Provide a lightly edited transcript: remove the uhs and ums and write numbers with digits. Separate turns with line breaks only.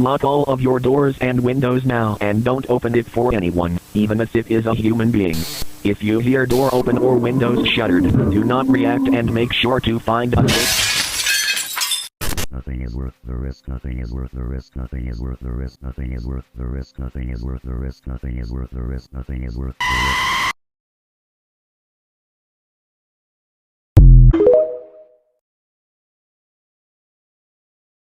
Lock all of your doors and windows now and don't open it for anyone, even if it is a human being. If you hear door open or windows shuttered, do not react and make sure to find a safe.
Nothing is worth the risk, nothing is worth the risk, nothing is worth the risk, nothing is worth the risk, nothing is worth the risk, nothing is worth the risk, nothing is worth the risk.